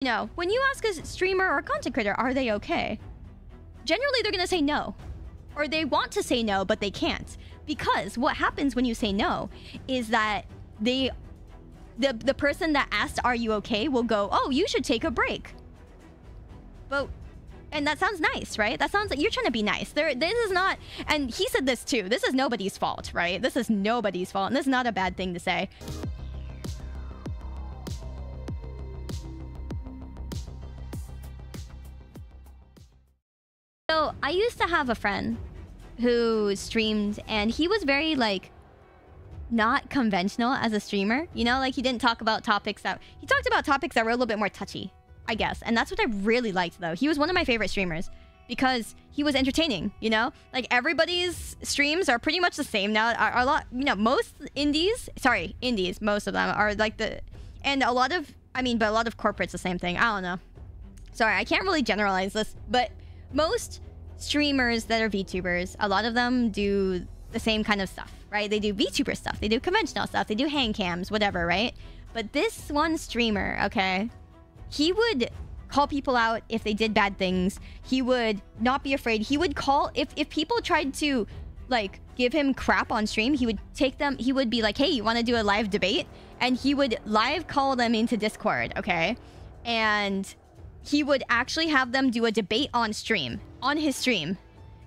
You know, when you ask a streamer or content creator, are they okay? Generally, they're going to say no. Or they want to say no, but they can't. Because what happens when you say no is that the person that asked, are you okay, will go, oh, you should take a break. But, and that sounds nice, right? That sounds like you're trying to be nice. This is not, and he said this too, this is nobody's fault, right? This is nobody's fault, and this is not a bad thing to say. So I used to have a friend who streamed, and he was very like not conventional as a streamer. You know, like he didn't talk about topics that he talked about topics that were a little bit more touchy, I guess. And that's what I really liked, though. He was one of my favorite streamers because he was entertaining. You know, like everybody's streams are pretty much the same now. Are a lot, you know, most indies, most of them are like and a lot of, but a lot of corporates the same thing. I don't know. Sorry, I can't really generalize this, but most streamers that are VTubers, a lot of them do the same kind of stuff, right? They do VTuber stuff, they do conventional stuff, they do hang cams, whatever, right? But this one streamer, okay, he would call people out if they did bad things. He would not be afraid. He would call, if people tried to, like, give him crap on stream, he would take them, he would be like, hey, you want to do a live debate? And he would live call them into Discord, okay? And he would actually have them do a debate on stream, on his stream.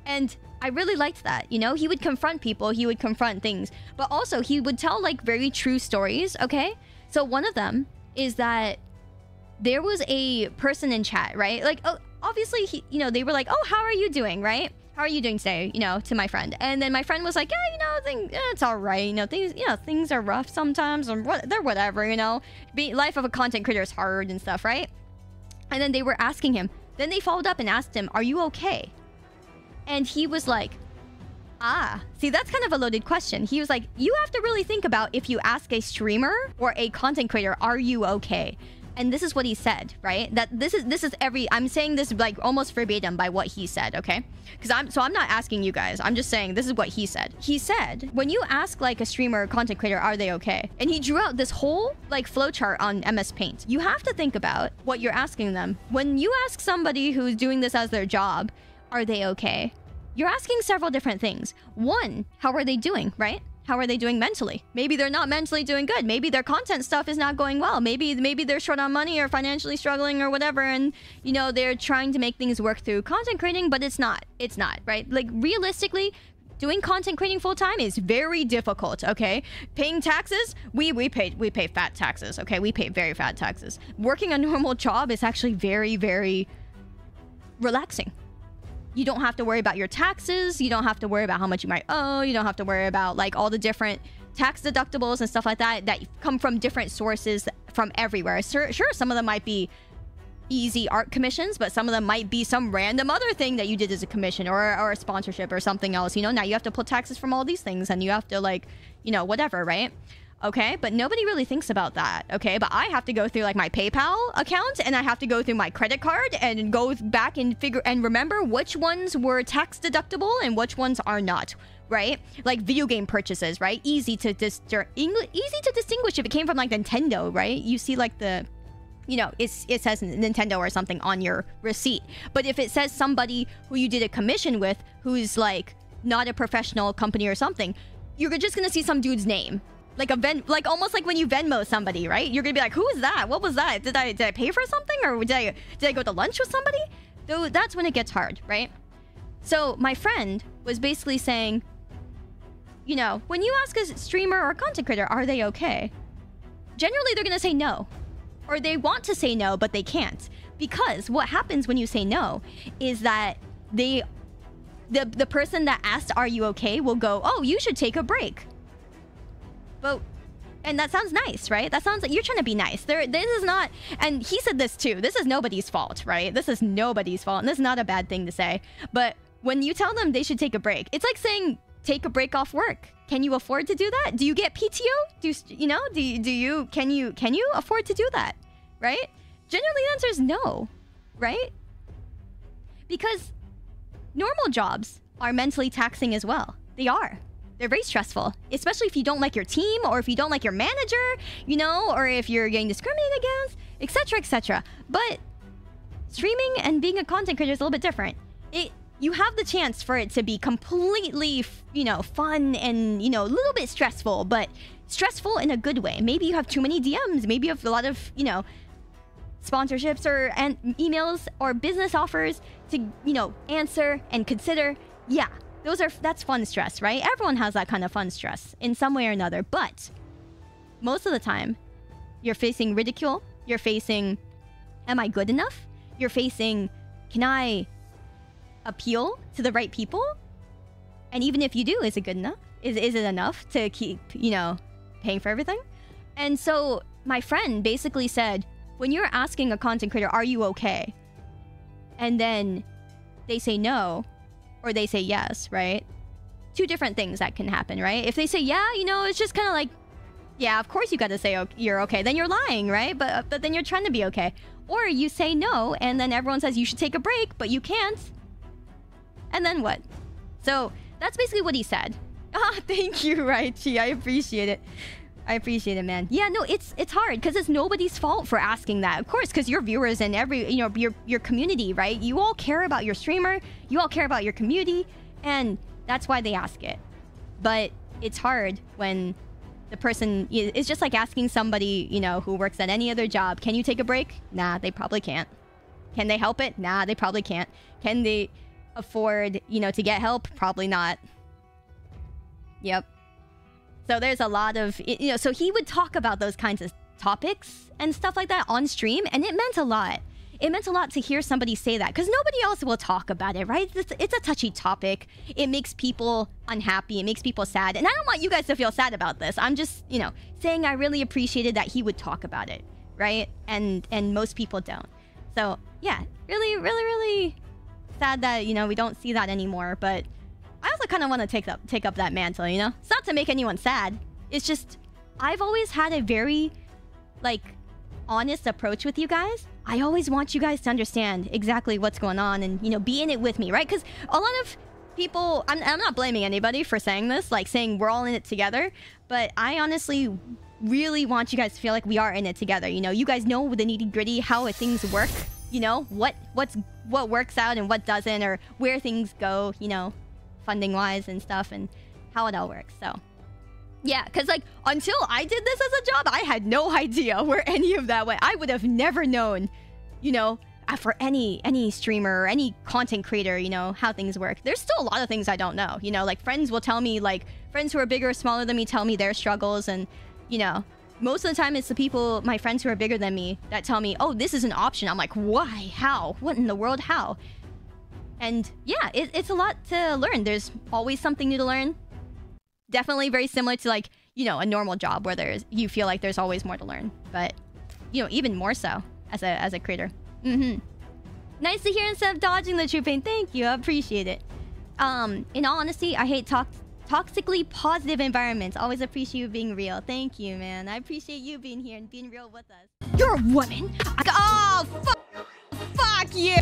And I really liked that, you know? He would confront people, he would confront things, but also he would tell like very true stories, okay? So one of them is that there was a person in chat, right? Like, oh, obviously, you know, they were like, oh, how are you doing, right? How are you doing today, you know, to my friend. And then my friend was like, yeah, you know, it's all right, you know, things are rough sometimes, or they're whatever, you know? Life of a content creator is hard and stuff, right? And then they were asking him. Then they followed up and asked him, are you okay? And he was like, see, that's kind of a loaded question. He was like, you have to really think about if you ask a streamer or a content creator, are you okay? And this is what he said, right? That this is I'm saying this like almost verbatim by what he said, okay? Because I'm not asking you guys. I'm just saying this is what he said. He said, when you ask like a streamer or content creator, are they okay? And he drew out this whole like flowchart on MS Paint. You have to think about what you're asking them. When you ask somebody who's doing this as their job, are they okay? You're asking several different things. One, how are they doing, right? How are they doing mentally? Maybe they're not mentally doing good. Maybe their content stuff is not going well. Maybe they're short on money or financially struggling or whatever, and you know, they're trying to make things work through content creating, but it's not, right? Like realistically, doing content creating full time is very difficult, okay? Paying taxes, we pay fat taxes, okay? We pay very fat taxes. Working a normal job is actually very, very relaxing. You don't have to worry about your taxes. You don't have to worry about how much you might owe. You don't have to worry about like all the different tax deductibles and stuff like that that come from different sources from everywhere. Sure, some of them might be easy art commissions, but some of them might be some random other thing that you did as a commission or a sponsorship or something else. You know, now you have to pull taxes from all these things and you have to like, you know, whatever, right? Okay, but nobody really thinks about that, okay? But I have to go through like my PayPal account and I have to go through my credit card and go back and remember which ones were tax deductible and which ones are not, right? Like video game purchases, right? Easy to distinguish if it came from like Nintendo, right? You see like the, you know, it says Nintendo or something on your receipt. But if it says somebody who you did a commission with who's like not a professional company or something, you're just gonna see some dude's name. Like almost like when you Venmo somebody, right? You're gonna be like, who is that? What was that? Did I pay for something? Or did I go to lunch with somebody? Though that's when it gets hard, right? So my friend was basically saying, you know, when you ask a streamer or content creator, are they okay? Generally, they're gonna say no. Or they want to say no, but they can't. Because what happens when you say no is that the person that asked, are you okay, will go, oh, you should take a break. But, and that sounds nice, right? That sounds like you're trying to be nice. This is not, and he said this too, this is nobody's fault, right? This is nobody's fault, and this is not a bad thing to say. But when you tell them they should take a break, it's like saying, take a break off work. Can you afford to do that? Do you get PTO? Can you afford to do that, right? Generally, the answer is no, right? Because normal jobs are mentally taxing as well. They are. they're very stressful, especially if you don't like your team or if you don't like your manager, you know, or if you're getting discriminated against, etc, etc. But streaming and being a content creator is a little bit different. You have the chance for it to be completely, you know, fun and, you know, a little bit stressful, but stressful in a good way. Maybe you have too many DMs, maybe you have a lot of, you know, sponsorships or emails or business offers to, you know, answer and consider. Yeah, that's fun stress, right? Everyone has that kind of fun stress in some way or another, but most of the time you're facing ridicule, you're facing, am I good enough? You're facing, can I appeal to the right people? And even if you do, is it good enough? Is it enough to keep, you know, paying for everything? And so my friend basically said, when you're asking a content creator, are you okay? And then they say no, or they say yes, right? Two different things that can happen, right? If they say, yeah, you know, it's just kind of like, yeah, of course you got to say you're okay. Then you're lying, right? But then you're trying to be okay. Or you say no, and then everyone says you should take a break, but you can't. And then what? So that's basically what he said. Ah, thank you, Raichi. I appreciate it. I appreciate it, man. Yeah, no, it's hard because it's nobody's fault for asking that. Of course, because your viewers and your community, right? You all care about your streamer. You all care about your community, and that's why they ask it. But it's hard when the person... It's just like asking somebody, you know, who works at any other job, can you take a break? Nah, they probably can't. Can they help it? Nah, they probably can't. Can they afford, you know, to get help? Probably not. Yep. So there's a lot of, you know, so he would talk about those kinds of topics and stuff like that on stream, and it meant a lot. It meant a lot to hear somebody say that, because nobody else will talk about it, right? It's a touchy topic. It makes people unhappy. It makes people sad. And I don't want you guys to feel sad about this. I'm just, you know, saying I really appreciated that he would talk about it, right? And most people don't. So, yeah, really, really, really sad that, you know, we don't see that anymore, but I also kind of want to take up that mantle, you know? It's not to make anyone sad. It's just, I've always had a very, like, honest approach with you guys. I always want you guys to understand exactly what's going on and, you know, be in it with me, right? Because a lot of people... I'm not blaming anybody for saying this, like saying we're all in it together, but I honestly really want you guys to feel like we are in it together, you know? You guys know the nitty-gritty, how things work, you know? What works out and what doesn't, or where things go, you know? Funding-wise and stuff, and how it all works, so... Yeah, because, like, until I did this as a job, I had no idea where any of that went. I would have never known, you know, for any streamer or any content creator, you know, how things work. There's still a lot of things I don't know, you know? Like, friends will tell me, like, friends who are bigger or smaller than me tell me their struggles, and, you know... Most of the time, it's the people, my friends who are bigger than me, that tell me, oh, this is an option. I'm like, why? How? What in the world? How? And yeah, it's a lot to learn. There's always something new to learn. Definitely very similar to, like, you know, a normal job where you feel like there's always more to learn. But, you know, even more so as a creator. Nice to hear instead of dodging the true pain. Thank you. I appreciate it. In all honesty, I hate toxically positive environments. Always appreciate you being real. Thank you, man. I appreciate you being here and being real with us. You're a woman. Oh, fuck you.